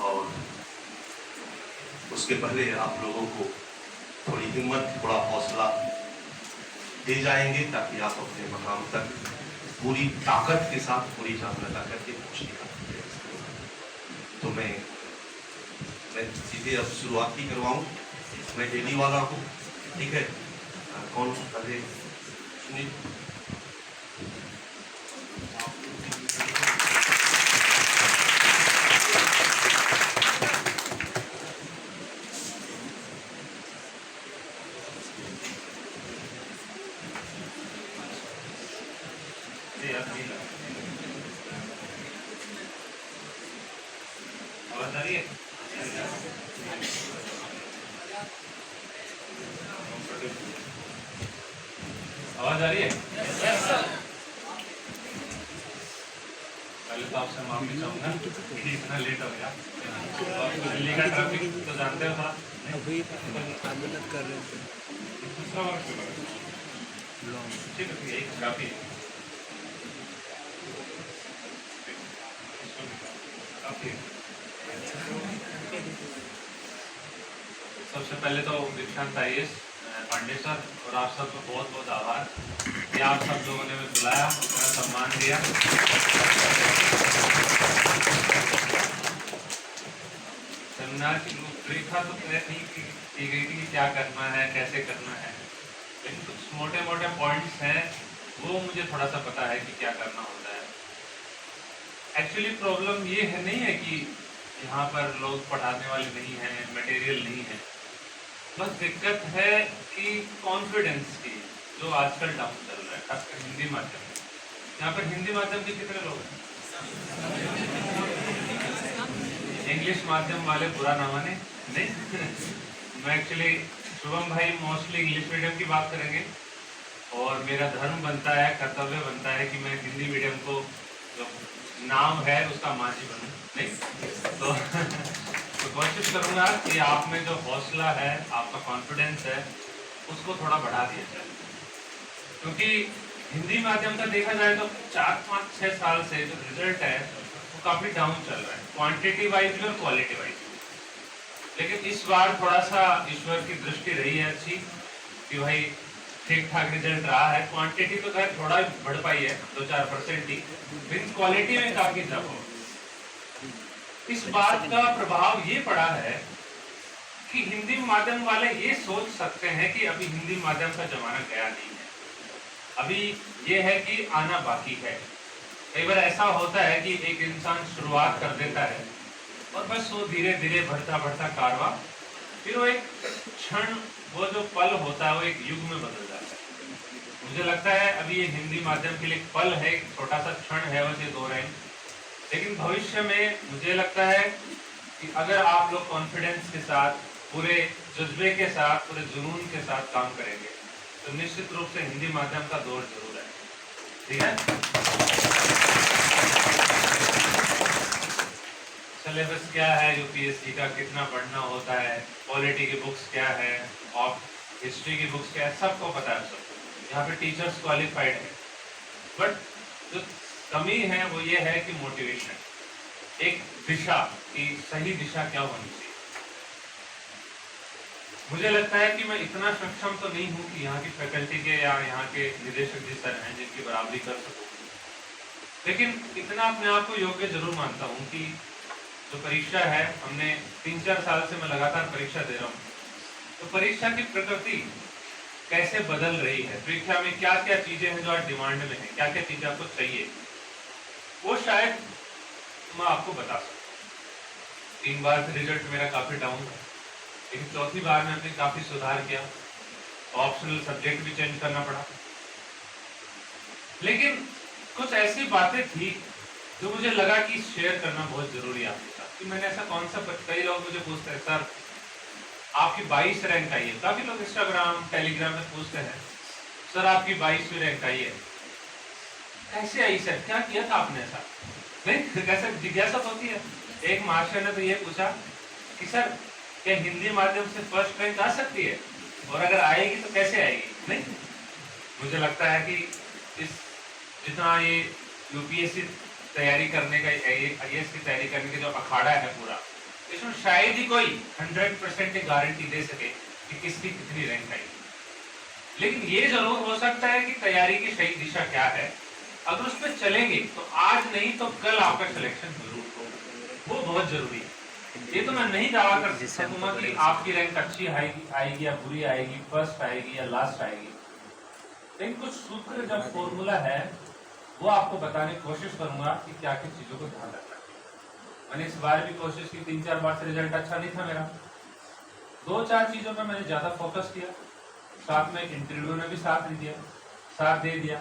और उसके पहले आप लोगों को थोड़ी हिम्मत, थोड़ा हौसला दे जाएंगे ताकि आप अपने मकाम तक पूरी ताकत के साथ, पूरी जान लगा करके पहुंचने का प्रयास करें। तो मैं सीधे अब शुरुआत ही करवाऊं। मैं डेली वाला हूँ, ठीक है। कौन पहले सुनील? आवाज आ रही है? आवाज आ रही है? पहले तो आपसे माफी चाहूंगा कि इतना लेट हो गया। दिल्ली का ट्रैफिक तो जानते हो था। अभी आंदोलन कर रहे थे। दूसरा वर्ष ठीक है, एक काफी सबसे पहले तो दीक्षांत आईएएस पांडे सर और आप सबका बहुत बहुत आभार कि आप सब लोगों ने मुझे बुलाया, मेरा सम्मान दिया। सेमिनार की रूपरेखा तो तय नहीं की गई थी कि क्या करना है, कैसे करना है, लेकिन कुछ मोटे मोटे पॉइंट्स हैं वो मुझे थोड़ा सा पता है कि क्या करना होता है। एक्चुअली प्रॉब्लम ये है नहीं है कि यहाँ पर लोग पढ़ाने वाले नहीं हैं, मटेरियल नहीं है, बस दिक्कत है कि कॉन्फिडेंस की जो आजकल डाउन चल रहा है, खासकर हिंदी माध्यम में। यहाँ पर हिंदी माध्यम के कितने लोग हैं? इंग्लिश माध्यम वाले बुरा ना माने, नहीं। मैं एक्चुअली शुभम भाई मोस्टली इंग्लिश मीडियम की बात करेंगे और मेरा धर्म बनता है, कर्तव्य बनता है कि मैं हिंदी मीडियम को जो नाम है उसका मांझी बनूं, नहीं तो कोशिश करूंगा कि आप में जो हौसला है, आपका कॉन्फिडेंस है, उसको थोड़ा बढ़ा दिया जाए। क्योंकि हिंदी माध्यम का देखा जाए तो 4, 5, 6 साल से जो रिजल्ट है वो काफी डाउन चल रहा है, क्वांटिटी वाइज भी और क्वालिटी वाइज। लेकिन इस बार थोड़ा सा ईश्वर की दृष्टि रही है अच्छी कि भाई ठीक ठाक रिजल्ट रहा है। क्वांटिटी तो खैर थोड़ा बढ़ पाई है, 2-4% ही, लेकिन क्वालिटी में काफी ड्रॉप हो। इस बात का प्रभाव ये पड़ा है कि हिंदी माध्यम वाले ये सोच सकते हैं कि अभी हिंदी माध्यम का जमाना गया नहीं है, अभी ये है कि आना बाकी है। कई बार ऐसा होता है कि एक इंसान शुरुआत कर देता है और बस वो धीरे धीरे बढ़ता बढ़ता कारवा, फिर वो एक क्षण, वो जो पल होता है वो एक युग में बदल जाता है। मुझे लगता है अभी ये हिंदी माध्यम के लिए एक पल है, एक छोटा सा क्षण है, वैसे 2 लाइन, लेकिन भविष्य में मुझे लगता है कि अगर आप लोग कॉन्फिडेंस के साथ, पूरे जज्बे के साथ, पूरे जुनून के साथ काम करेंगे तो निश्चित रूप से हिंदी माध्यम का दौर जरूर है, ठीक है। सिलेबस क्या है यूपीएससी का, कितना पढ़ना होता है, पॉलिटी की बुक्स क्या है, और हिस्ट्री की बुक्स क्या है, सबको पता है सबको। यहाँ पे टीचर्स क्वालिफाइड है, बट जो कमी है वो ये है कि मोटिवेशन, एक दिशा की सही दिशा क्या होनी चाहिए। मुझे लगता है कि मैं इतना सक्षम तो नहीं हूं कि यहाँ की फैकल्टी के या यहाँ के निदेशक जी सर हैं जिनकी बराबरी कर सकूं, लेकिन इतना अपने आप को योग्य जरूर मानता हूँ कि जो परीक्षा है, हमने 3-4 साल से मैं लगातार परीक्षा दे रहा हूँ, तो परीक्षा की प्रकृति कैसे बदल रही है, परीक्षा में क्या क्या चीजें हैं जो आज डिमांड में है, क्या क्या चीजें आपको चाहिए, वो शायद मैं आपको बता सकता। 3 बार से रिजल्ट मेरा काफी डाउन है, लेकिन 4थी बार में हमने काफी सुधार किया, ऑप्शनल सब्जेक्ट भी चेंज करना पड़ा, लेकिन कुछ ऐसी बातें थी जो मुझे लगा कि शेयर करना बहुत जरूरी है आपके साथ। कि मैंने ऐसा कौन सा, कई लोग मुझे पूछते हैं सर आपकी 22 रैंक आई है, काफी लोग इंस्टाग्राम टेलीग्राम में पूछते हैं सर आपकी 22वीं रैंक आई है, कैसे आई सर, क्या किया था आपने ऐसा, नहीं कैसे जिज्ञासा होती है। एक मास्टर ने तो ये पूछा कि सर क्या हिंदी माध्यम से फर्स्ट रैंक आ सकती है, और अगर आएगी तो कैसे आएगी, नहीं। मुझे लगता है कि इस जितना ये यूपीएससी तैयारी करने का, आईएएस की तैयारी करने का जो अखाड़ा है पूरा, इसमें शायद ही कोई 100% गारंटी दे सके कि किसकी कितनी रैंक आएगी, लेकिन ये जरूर हो सकता है कि तैयारी की सही दिशा क्या है। अगर उस पर चलेंगे तो आज नहीं तो कल आपका सिलेक्शन जरूर होगा, वो बहुत जरूरी है। ये तो मैं नहीं दावा कर सकूंगा कि आपकी रैंक अच्छी आएगी या बुरी आएगी, फर्स्ट आएगी या लास्ट आएगी, लेकिन कुछ सूत्र जब फॉर्मूला है वो आपको बताने की कोशिश करूंगा कि क्या क्या चीजों को ध्यान रखना है। मैंने इस बार भी कोशिश की, 3-4 बार से रिजल्ट अच्छा नहीं था मेरा, 2-4 चीजों पर मैंने ज्यादा फोकस किया, साथ में इंटरव्यू ने भी साथ दे दिया।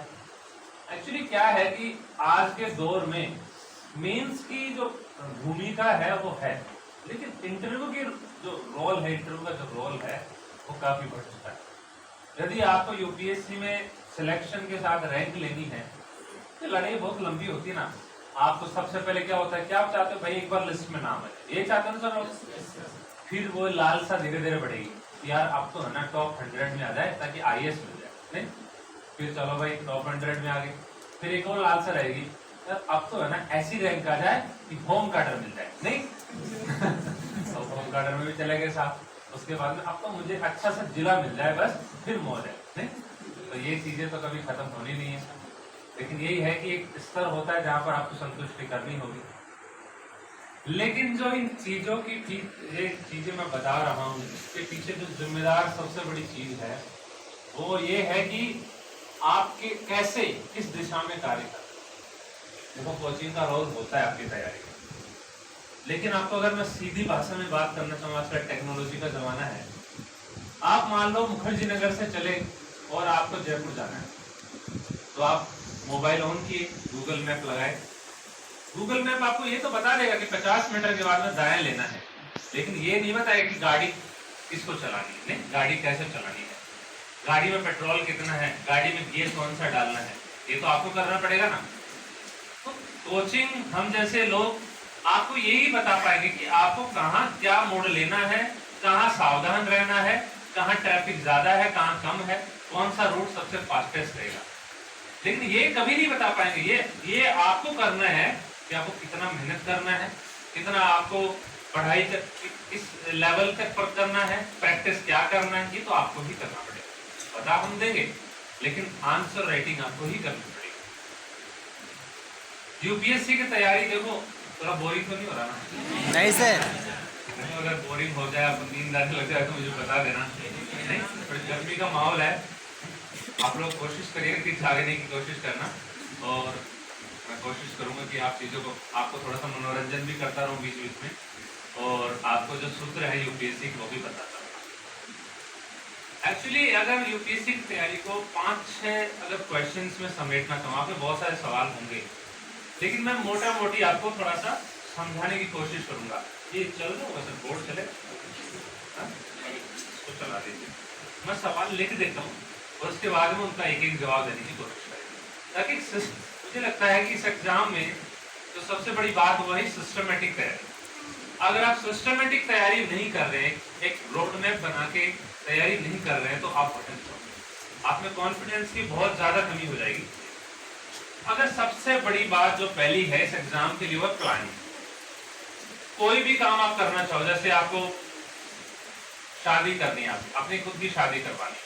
एक्चुअली क्या है कि आज के दौर में मेंस की जो भूमिका है वो है, लेकिन इंटरव्यू की जो रोल है, इंटरव्यू का जो रोल है वो काफी बढ़ चुका है। यदि आपको यूपीएससी में सिलेक्शन के साथ रैंक लेनी है तो लड़ाई बहुत लंबी होती है ना। आपको सबसे पहले क्या होता है, क्या आप चाहते हो भाई एक बार लिस्ट में नाम है, ये चाहते हो सर, फिर वो लालसा धीरे धीरे बढ़ेगी, यार अब तो है ना टॉप 100 में आ जाए ताकि आईएएस मिल जाए, नहीं? फिर चलो भाई टॉप 100 में आ गए, फिर एक और लालसा रहेगी, यार अब तो है ना ऐसी रैंक आ जाए कि होम कार्डर मिल जाए, नहीं? तो होम कार्डर में भी चले गए साथ, उसके बाद में अब तो मुझे अच्छा सा जिला मिल जाए बस, फिर मौज है, नहीं? तो ये चीजें तो कभी खत्म होनी नहीं है, लेकिन यही है कि एक स्तर होता है जहां पर आपको संतुष्टि करनी होगी। लेकिन जो इन चीजों की ये चीजें मैं बता रहा हूँ, इसके पीछे जो जिम्मेदार सबसे बड़ी चीज है वो ये है कि आपके कैसे किस दिशा में कार्य करना। देखो कोचिंग का रोल होता है आपकी तैयारी में, लेकिन आपको अगर मैं सीधी भाषा में बात करना चाहूँ, आजकल टेक्नोलॉजी का जमाना है, आप मान लो मुखर्जी नगर से चले और आपको जयपुर जाना है, तो आप मोबाइल ऑन किए, गूगल मैप लगाए, गूगल मैप आपको ये तो बता देगा कि 50 मीटर के बाद में दाएं लेना है, लेकिन ये नहीं बताएगा कि गाड़ी किसको चलानी है, नहीं? गाड़ी कैसे चलानी है, गाड़ी में पेट्रोल कितना है, गाड़ी में गियर कौन सा डालना है, ये तो आपको करना पड़ेगा ना। तो कोचिंग हम जैसे लोग आपको यही बता पाएंगे कि आपको कहाँ क्या मोड़ लेना है, कहाँ सावधान रहना है, कहाँ ट्रैफिक ज्यादा है, कहाँ कम है, कौन सा रूट सबसे फास्टेस्ट रहेगा, लेकिन ये कभी नहीं बता पाएंगे। ये आपको करना है कि आपको कितना मेहनत करना है, कितना आपको पढ़ाई तक किस लेवल तक करना है, प्रैक्टिस क्या करना है, ये तो आपको ही करना पड़ेगा। बता हम देंगे, लेकिन आंसर राइटिंग आपको ही करनी पड़ेगी। यूपीएससी की तैयारी देखो, थोड़ा बोरिंग तो नहीं हो रहा ना? नहीं सर, अगर बोरिंग हो जाए, आपको नींद आने लग जाए तो मुझे बता देना, नहीं? गर्मी का माहौल है, आप लोग कोशिश करिएगा कि जागने की कोशिश करना, और मैं कोशिश करूंगा कि आप चीज़ों को आपको थोड़ा सा मनोरंजन भी करता रहूं बीच बीच में, और आपको जो सूत्र है यूपीएससी की वो भी बताता रहूँ। एक्चुअली अगर यूपीएससी की तैयारी को 5-6 अगर क्वेश्चंस में समेटना चाहूँ, आपके बहुत सारे सवाल होंगे, लेकिन मैं मोटा मोटी आपको थोड़ा सा समझाने की कोशिश करूंगा। ये चल रहा होगा सर, बोर्ड चले, इसको चला दीजिए, मैं सवाल लिख देता हूँ और उसके बाद में उनका एक एक जवाब देने की कोशिश करेंगे, ताकि मुझे लगता है कि इस एग्जाम में तो सबसे बड़ी बात हुआ है सिस्टमेटिक तैयारी। अगर आप सिस्टमेटिक तैयारी नहीं कर रहे हैं, एक रोड मैप बना के तैयारी नहीं कर रहे हैं, तो आप भटक जाओगे, आप में कॉन्फिडेंस की बहुत ज्यादा कमी हो जाएगी। अगर सबसे बड़ी बात जो पहली है इस एग्जाम के लिए वो प्लानिंग। कोई भी काम आप करना चाहो, जैसे आपको शादी करनी है, आप अपनी खुद की शादी करवानी,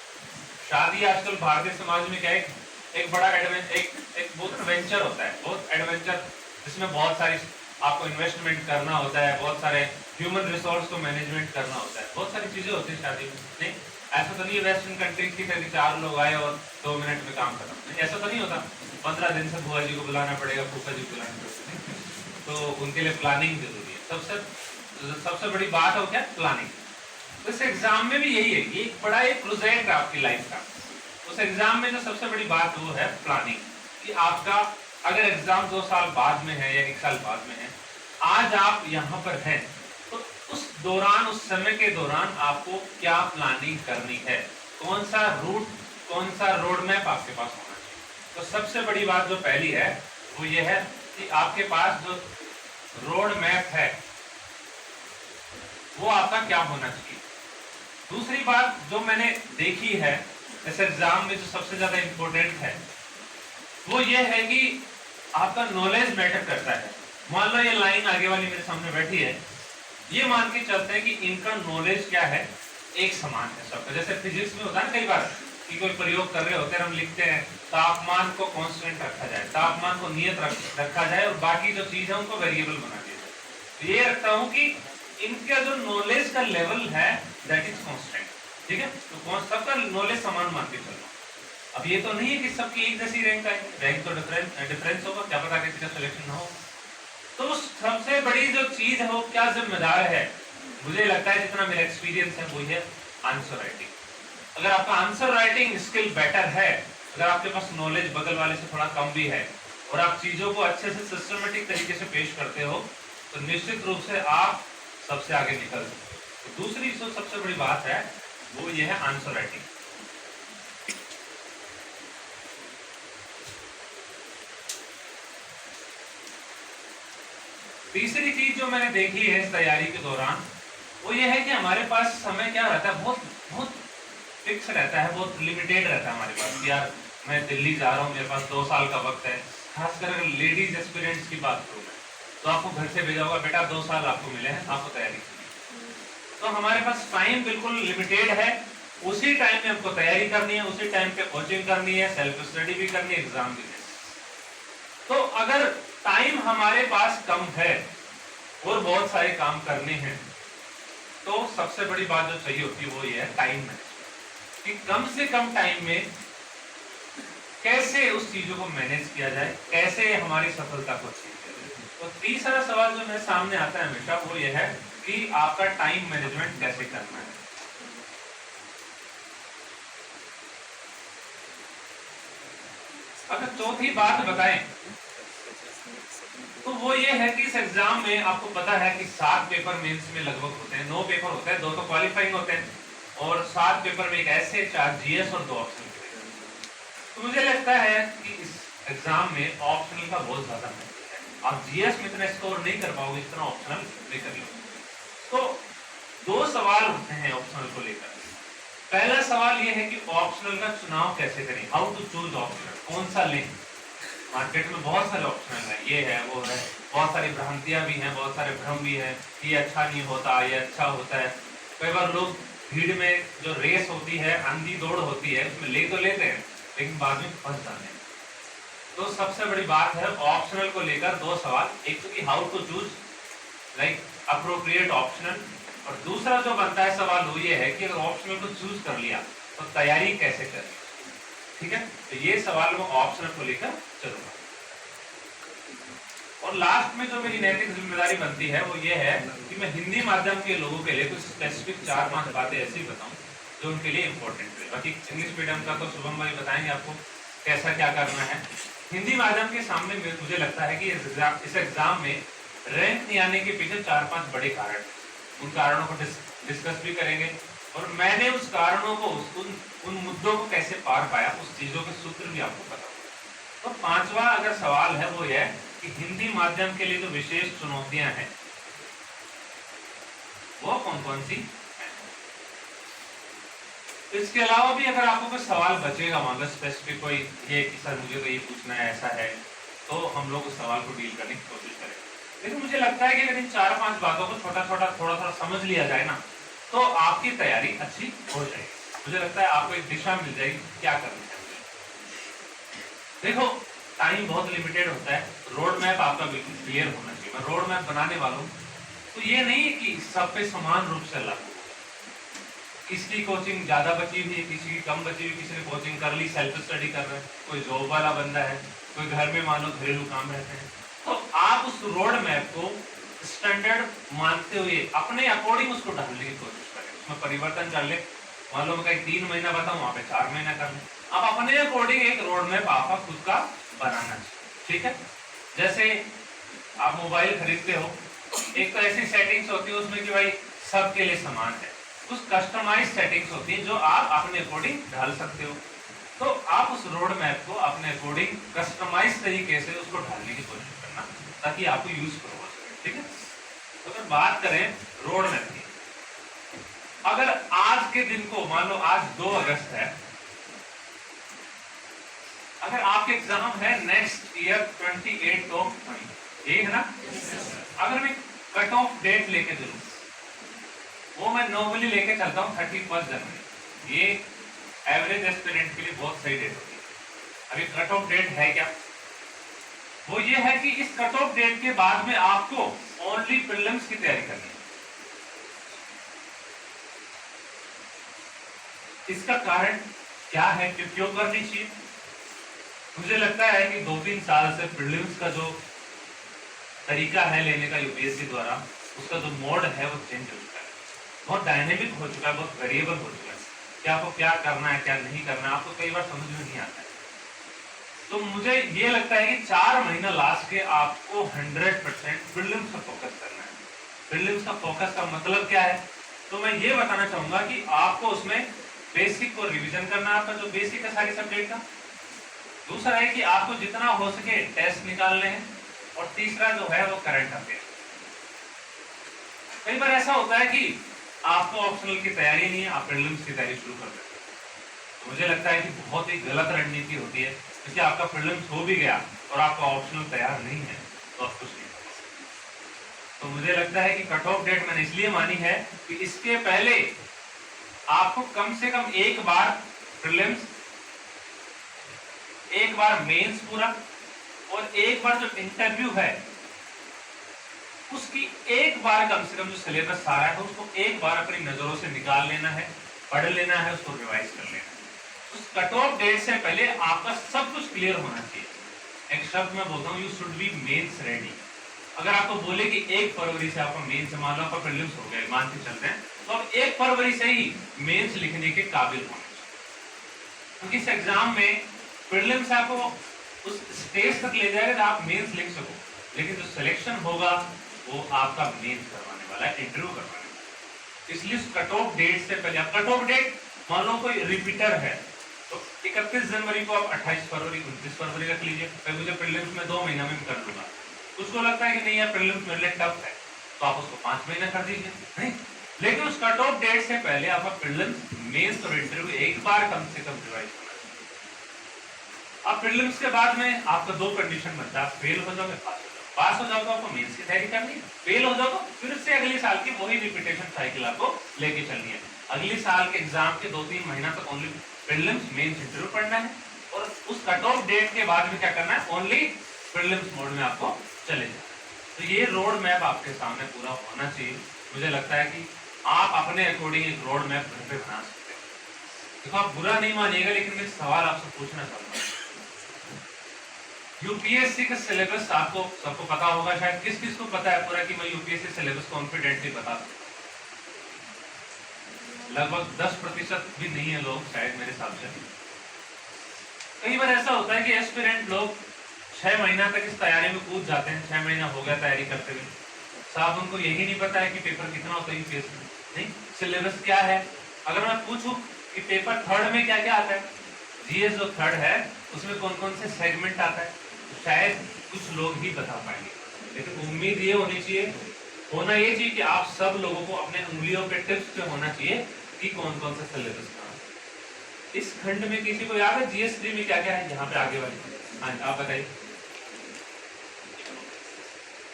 शादी आजकल भारतीय समाज में क्या है, एक बड़ा एक बहुत एडवेंचर होता है, बहुत एडवेंचर, जिसमें बहुत सारी आपको इन्वेस्टमेंट करना होता है, बहुत सारे ह्यूमन रिसोर्स को मैनेजमेंट करना होता है, बहुत सारी चीजें होती है शादी में। नहीं, ऐसा तो नहीं है वेस्टर्न कंट्रीज की तरह 4 लोग आए और 2 मिनट में काम खत्म, नहीं, ऐसा तो नहीं होता। 15 दिन से बुआ जी को बुलाना पड़ेगा, फूफा जी को बुलाना पड़ेगा, तो उनके लिए प्लानिंग जरूरी है। सबसे बड़ी बात हो क्या, प्लानिंग। तो इस एग्जाम में भी यही है, ये एक बड़ा एक प्रोजेक्ट है आपकी लाइफ का। उस एग्जाम में जो सबसे बड़ी बात वो है प्लानिंग, कि आपका अगर एग्जाम 2 साल बाद में है या 1 साल बाद में है, आज आप यहाँ पर हैं, तो उस दौरान, उस समय के दौरान आपको क्या प्लानिंग करनी है, कौन सा रूट, कौन सा रोड मैप आपके पास होना चाहिए। तो सबसे बड़ी बात जो पहली है वो ये है कि आपके पास जो रोड मैप है वो आपका क्या होना चाहिए। दूसरी बात जो मैंने देखी है इस एग्जाम में, जो सबसे ज्यादा इंपॉर्टेंट है वो ये है कि आपका नॉलेज मैटर करता है। मान लो ये लाइन आगे वाली मेरे सामने बैठी है, ये मान के चलते हैं कि इनका नॉलेज क्या है, एक समान है सबका। जैसे फिजिक्स में होता है ना कई बार कि कोई प्रयोग कर रहे होते हैं, हम लिखते हैं तापमान को कांस्टेंट रखा जाए, तापमान को नियत रखा जाए और बाकी जो चीज है उनको वेरिएबल बना दिया जाए। तो ये रखता हूं कि इनका जो नॉलेज का लेवल है दैट इज कांस्टेंट, ठीक है। तो सबका नॉलेज समान मान के चलना। अब ये तो नहीं है कि सबकी एक जैसी रैंक है, रैंक तो डिफरेंस होगा, क्या पता किसी का सिलेक्शन ना हो। तो सबसे बड़ी जो चीज है वो क्या जिम्मेदार है, मुझे लगता है जितना मेरा एक्सपीरियंस है वो है आंसर राइटिंग। अगर आपका आंसर राइटिंग स्किल बेटर है, अगर आपके पास नॉलेज बगल वाले से थोड़ा कम भी है और आप चीजों को अच्छे से सिस्टमेटिक तरीके से पेश करते हो, तो निश्चित रूप से आप सबसे आगे निकल सकते। तो दूसरी जो सबसे बड़ी बात है वो ये है आंसर राइटिंग। तीसरी चीज जो मैंने देखी है इस तैयारी के दौरान वो ये है कि हमारे पास समय क्या रहता है, बहुत बहुत फिक्स रहता है, बहुत लिमिटेड रहता है हमारे पास। यार मैं दिल्ली जा रहा हूँ, मेरे पास 2 साल का वक्त है। खासकर अगर लेडीज एस्पिरेंट्स की बात करूँ मैं, तो आपको घर से भेजा होगा बेटा 2 साल आपको मिले हैं, आपको तैयारी करनी। तो हमारे पास टाइम बिल्कुल लिमिटेड है, उसी टाइम में हमको तैयारी करनी है, उसी टाइम पे कोचिंग करनी है, सेल्फ स्टडी भी करनी है, एग्जाम भी देना। तो अगर टाइम हमारे पास कम है और बहुत सारे काम करने हैं, तो सबसे बड़ी बात जो चाहिए होती है वो ये है टाइम मैनेजमेंट, कि कम से कम टाइम में कैसे उस चीजों को मैनेज किया जाए, कैसे हमारी सफलता को अचीव किया जाए। तो तीसरा सवाल जो मेरे सामने आता है हमेशा वो ये है कि आपका टाइम मैनेजमेंट कैसे करना है। अगर चौथी बात बताएं तो वो ये है कि इस एग्जाम में आपको पता है कि 7 पेपर मेंस में लगभग होते हैं, 9 पेपर होते हैं, 2 तो क्वालिफाइंग होते हैं और 7 पेपर में एक ऐसे 4 जीएस और 2 ऑप्शनल। तो मुझे लगता है कि इस एग्जाम में ऑप्शनल का बहुत ज्यादा महत्व है। आप जीएस में इतना स्कोर नहीं कर पाओगे जितना ऑप्शनल में कर लोगे। तो 2 सवाल होते हैं ऑप्शनल को लेकर। पहला सवाल ये है कि ऑप्शनल का चुनाव कैसे करें, हाउ टू चूज ऑप्शनल, कौन सा लें। मार्केट में बहुत सारे ऑप्शनल है, ये है वो है, बहुत सारी भ्रांतियां भी हैं, बहुत सारे भ्रम भी है, ये अच्छा नहीं होता, ये अच्छा होता है। कई बार लोग भीड़ में जो रेस होती है, अंधी दौड़ होती है, उसमें ले तो लेते हैं लेकिन बाद में फंस जाते हैं। तो सबसे बड़ी बात है ऑप्शनल को लेकर 2 सवाल, एक तो कि how to choose like appropriate optional, और दूसरा जो बनता है सवाल वो ये है कि अगर ऑप्शनल को चूज कर लिया तो तैयारी कैसे करें। ठीक है, तो ये सवाल मैं ऑप्शनल को लेकर चलूंगा। और लास्ट में जो मेरी नैतिक जिम्मेदारी बनती है वो ये है कि मैं हिंदी माध्यम के लोगों के लिए कुछ स्पेसिफिक 4-5 बातें ऐसी बताऊं जो उनके लिए इंपॉर्टेंट है। बाकी इंग्लिश मीडियम का तो शुभम भाई बताएंगे आपको कैसा क्या करना है। हिंदी माध्यम के सामने मुझे लगता है कि इस एग्जाम में रैंक नहीं आने के पीछे 4-5 बड़े कारण हैं। उन कारणों को डिस्कस भी करेंगे और मैंने उस कारणों को उन मुद्दों को कैसे पार पाया, उस चीजों के सूत्र भी आपको पता। तो 5वां अगर सवाल है वो यह कि हिंदी माध्यम के लिए जो विशेष चुनौतियां हैं वो कौन कौन सी हैं। इसके अलावा भी अगर आपको कोई सवाल बचेगा, मान लो स्पेसिफिक कोई ये कि सर मुझे तो ये पूछना है, ऐसा है, तो हम लोग उस सवाल को डील करने की कोशिश करेंगे। लेकिन मुझे लगता है कि अगर इन 4-5 बातों को थोड़ा थोड़ा समझ लिया जाए ना, तो आपकी तैयारी अच्छी हो जाएगी। मुझे लगता है आपको एक दिशा मिल जाएगी क्या करना है। देखो टाइम बहुत लिमिटेड होता है, रोड मैप आपका बिल्कुल क्लियर होना चाहिए। मैं रोड मैप बनाने वाला हूँ तो ये नहीं है कि सब पे समान रूप से लागू। किसी कोचिंग ज्यादा बची हुई है, किसी की कम बची हुई, किसी ने कोचिंग कर ली, सेल्फ स्टडी कर रहे हैं, कोई जॉब वाला बंदा है, कोई घर में मान लो घरेलू काम रहते हैं। तो आप उस रोड मैप को स्टैंडर्ड मानते हुए अपने अकॉर्डिंग उसको ढालने की कोशिश करें, उसमें परिवर्तन कर ले। मान लो मैं कहीं 3 महीना बताऊं, वहां पे 4 महीना कर ले। आप अपने अकॉर्डिंग एक रोड मैप आपका खुद का बनाना चाहिए। ठीक है, जैसे आप मोबाइल खरीदते हो, एक तो ऐसी सेटिंग्स होती है उसमें कि भाई सबके लिए समान है, कुछ कस्टमाइज सेटिंग्स होती है जो आप अपने अकॉर्डिंग ढाल सकते हो। तो आप उस रोड मैप को अपने अकॉर्डिंग कस्टमाइज तरीके से उसको ढालने की कोशिश करना ताकि आपको यूजफुल हो सके। ठीक है, तो अगर बात करें रोड मैप की, अगर आज के दिन को मान लो आज 2 अगस्त है, अगर आपके एग्जाम है नेक्स्ट ईयर 28 ऑफ मई, यही है ना। अगर मैं कट ऑफ डेट लेके चलूं वो मैं नॉर्मली लेके चलता हूँ 31 जनवरी। ये एवरेज एस्पिरेंट के लिए बहुत सही डेट होती है। अभी कट ऑफ डेट है क्या? वो ये है कि इस कट ऑफ डेट के बाद में आपको ओनली प्रीलिम्स की तैयारी करनी है। इसका कारण क्या है, क्यों करनी चाहिए? मुझे लगता है कि 2-3 साल से प्रीलिम्स का जो तरीका है लेने का यूपीएससी द्वारा, उसका जो मोड है वो चेंज हो चुका है, बहुत डायनेमिक हो चुका है, बहुत वेरिएबल हो चुका है कि आपको क्या करना है क्या नहीं करना है, आपको कई बार समझ में नहीं आता है। तो मुझे ये लगता है कि 4 महीना लास्ट के आपको 100% प्रीलिम्स का फोकस करना है। प्रीलिम्स का फोकस का मतलब क्या है? तो मैं ये बताना चाहूंगा कि आपको उसमें बेसिक को रिवीजन करना है, आपका जो बेसिक है सारी सब्जेक्ट का। दूसरा है कि आपको जितना हो सके टेस्ट निकालने हैं, और तीसरा जो है वो करंट अफेयर। कई बार ऐसा होता है कि आपको ऑप्शनल की तैयारी नहीं है, आप प्रीलिम्स की तैयारी शुरू कर देते हैं। तो मुझे लगता है कि बहुत ही गलत रणनीति होती है, क्योंकि आपका प्रीलिम्स हो भी गया और आपका ऑप्शनल तैयार नहीं है तो आप कुछ नहीं कर सकते। तो मुझे लगता है कि कट ऑफ डेट मैंने इसलिए मानी है कि इसके पहले आपको कम से कम एक बार प्रीलिम्स, एक बार मेंस पूरा, और एक बार जो इंटरव्यू है उसकी एक बार कम से कम जो सिलेबस सारा है उसको एक बार अपनी नजरों से निकाल लेना है, पढ़ लेना है, उसको रिवाइज कर लेना है। उस कट ऑफ डेट से पहले आपका सब कुछ क्लियर होना चाहिए। एक शब्द मैं बोलता हूँ, you should be mains ready. अगर आपको बोले कि 1 फरवरी से आपका मेंस, मान लो आपका प्रीलिम्स हो गया, मान के चलते हैं, तो आप 1 फरवरी से ही मेंस लिखने के काबिल होने चाहिए। क्योंकि इस एग्जाम में प्रीलिम्स आपको उस स्टेज तक ले जाएगा आप मेंस लिख सको, लेकिन जो सिलेक्शन होगा वो आपका मेंस करवाने वाला है, इंटरव्यू करवाने वाला है। इसलिए कट ऑफ डेट से पहले, कट ऑफ डेट मान लो कोई रिपीटर है तो 31 जनवरी को आप 28 फरवरी 29 फरवरी रख लीजिए, फिर मुझे प्रीलिम्स में 2 महीना में कर दूंगा। उसको लगता है कि नहीं यार प्रीलिम्स मेरे लिए टफ है, तो आप उसको 5 महीना कर दीजिए, नहीं। लेकिन उस कट ऑफ डेट से पहले आपका प्रीलिम्स, मेंस और इंटरव्यू एक बार कम से कम रिवाइज करना चाहिए। अब प्रीलिम्स के बाद में आपका 2 कंडीशन बनता है, फेल हो जाओगे, पास हो जाओ तो आपको मेंस की तैयारी करनी है, फेल हो जाओ तो फिर से अगले साल की वही रिपीटेशन साइकिल आपको लेके चलनी है। अगले साल के एग्जाम के 2-3 महीना तक ओनली प्रीलिम्स, मेंस, इंटरव्यू पढ़ना है, और उस कट ऑफ डेट के बाद में क्या करना है, ओनली प्रीलिम्स मोड में आपको चले जाना। तो ये रोड मैप आपके सामने पूरा होना चाहिए। मुझे लगता है कि आप अपने अकॉर्डिंग एक रोड मैप घर पे बना सकते हैं। देखो आप बुरा नहीं मानिएगा, लेकिन मैं सवाल आपसे पूछना चाहता हूँ। यूपीएससी का सिलेबस आपको सबको पता होगा, शायद किस किस को पता है पूरा कि मैं यूपीएससी सिलेबस कॉन्फिडेंटली बता सकता हूँ? लगभग 10% भी नहीं है लोग शायद मेरे हिसाब से। कई बार ऐसा होता है कि एस्पिरेंट लोग 6 महीना तक इस तैयारी में कूद जाते हैं, 6 महीना हो गया तैयारी करते हुए, साहब उनको यही नहीं पता है कि पेपर कितना होता है यूपीएससी में, नहीं सिलेबस क्या है। अगर मैं पूछूं कि पेपर 3rd में क्या क्या आता है, जीएस जो 3rd है उसमें कौन कौन से सेगमेंट आता है, शायद कुछ लोग ही बता पाएंगे। लेकिन उम्मीद ये होनी चाहिए, होना ये चाहिए कि आप सब लोगों को अपने उंगलियों पे टिप्स पे होना चाहिए कि कौन कौन सा सिलेबस कहाँ है। इस खंड में किसी को याद है जीएस 3 में क्या क्या है? यहाँ पे आगे वाली, हाँ आप बताइए।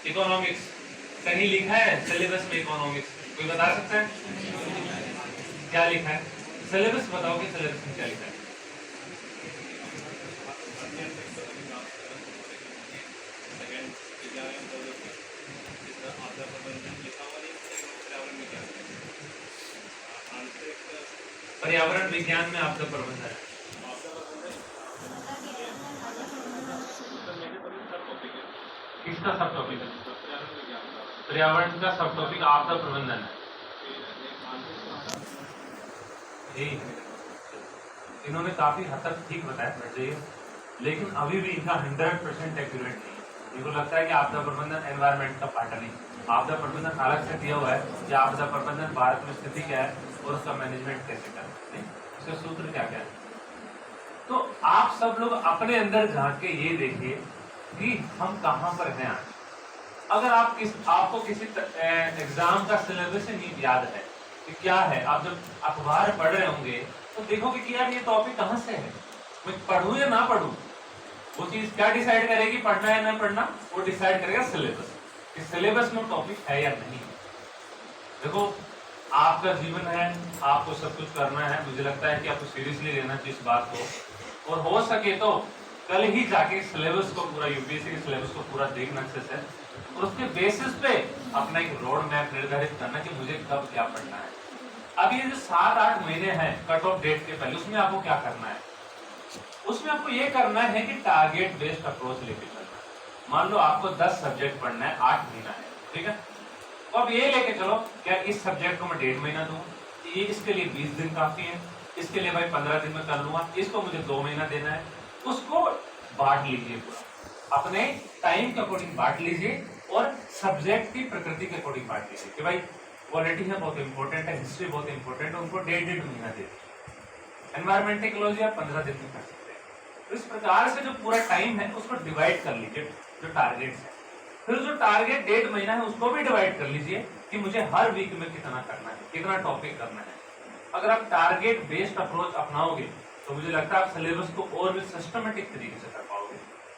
इकोनॉमिक्स कहीं लिखा है सिलेबस में? इकोनॉमिक्स कोई बता सकता है क्या लिखा है? सिलेबस बताओ कि सिलेबस में क्या लिखा है। पर्यावरण विज्ञान में आपका प्रबंधन है, किसका सब टॉपिक है? पर्यावरण का सब टॉपिक आपदा प्रबंधन है। इन्होंने काफी हद तक ठीक बताया, बैठ जाइए, लेकिन अभी भी इनका 100% एक्यूरेट नहीं है। इनको लगता है कि आपदा प्रबंधन एनवायरमेंट का पार्ट नहीं, आपदा प्रबंधन अलग से दिया हुआ है कि आपदा प्रबंधन भारत में स्थिति क्या है और उसका मैनेजमेंट कैसे करना है, उसके सूत्र क्या क्या है। तो आप सब लोग अपने अंदर झांक के ये देखिए कि हम कहाँ पर हैं आज। अगर आपको किसी एग्जाम का सिलेबस नहीं याद है कि क्या है, आप जब अखबार पढ़ रहे होंगे तो देखोगे कि यार ये टॉपिक कहाँ से है, मैं पढ़ूं या ना पढ़ूं। वो चीज क्या डिसाइड करेगी, पढ़ना है ना पढ़ना, वो डिसाइड करेगा सिलेबस, कि सिलेबस में टॉपिक है या नहीं। देखो आपका जीवन है, आपको सब कुछ करना है। मुझे लगता है कि आपको सीरियसली लेना चाहिए इस बात को, और हो सके तो कल ही जाके सिलेबस को पूरा, यूपीएससी के सिलेबस को पूरा देखना अच्छे से, और उसके बेसिस पे अपना एक रोड मैप निर्धारित करना कि मुझे कब क्या पढ़ना है। अब ये जो 7-8 महीने हैं कट ऑफ डेट के पहले, उसमें आपको क्या करना है? उसमें आपको ये करना है कि टारगेट बेस्ड अप्रोच लेके चलना है। मान लो आपको 10 सब्जेक्ट पढ़ना है, 8 महीना है, ठीक है? तो अब ये लेके चलो, क्या इस सब्जेक्ट को मैं 1.5 महीना दूं, ये इसके लिए 20 दिन काफी है, इसके लिए भाई 15 दिन में कर लूंगा, इसको मुझे 2 महीना देना है। उसको बांट लीजिए, पूरा अपने टाइम के अकॉर्डिंग बांट लीजिए, और सब्जेक्ट की प्रकृति के अकॉर्डिंग बांट लीजिए कि भाई पॉलिटी है बहुत इंपॉर्टेंट है, हिस्ट्री बहुत इंपॉर्टेंट है, उनको 1.5 महीना दे दीजिए। एनवायरमेंटल इकोलॉजी आप 15 दिन में कर सकते हैं। तो इस प्रकार से जो पूरा टाइम है उसको डिवाइड कर लीजिए, जो टारगेट्स है। फिर जो टारगेट 1.5 महीना है उसको भी डिवाइड कर लीजिए कि मुझे हर वीक में कितना करना है, कितना टॉपिक करना है। अगर आप टारगेट बेस्ड अप्रोच अपनाओगे तो मुझे लगता है आप सिलेबस को और भी सिस्टमेटिक तरीके से कर पाओगे।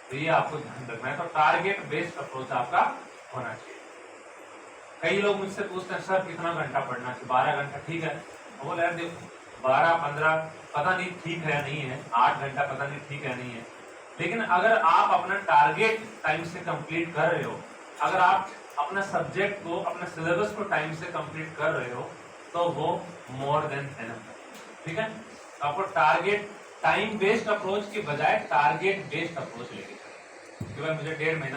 तो ये आपको ध्यान रखना है। तो टारगेट बेस्ड अप्रोच आपका होना चाहिए। कई लोग मुझसे पूछते हैं सर कितना घंटा पढ़ना चाहिए? 12 घंटा ठीक है। बोले यार देखो 12-15 पता नहीं ठीक है या नहीं है, 8 घंटा पता नहीं ठीक है नहीं है, लेकिन अगर आप अपना टारगेट टाइम से कंप्लीट कर रहे हो, अगर आप अपना सब्जेक्ट को, अपना सिलेबस को टाइम से कंप्लीट कर रहे हो, तो वो मोर देन एनफ है, ठीक है? तो आपको टारगेट टाइम बेस्ड अप्रोच के बजाय टारगेट बेस्ड अप्रोच लेके चलो कि भाई मुझे 1.5 महीना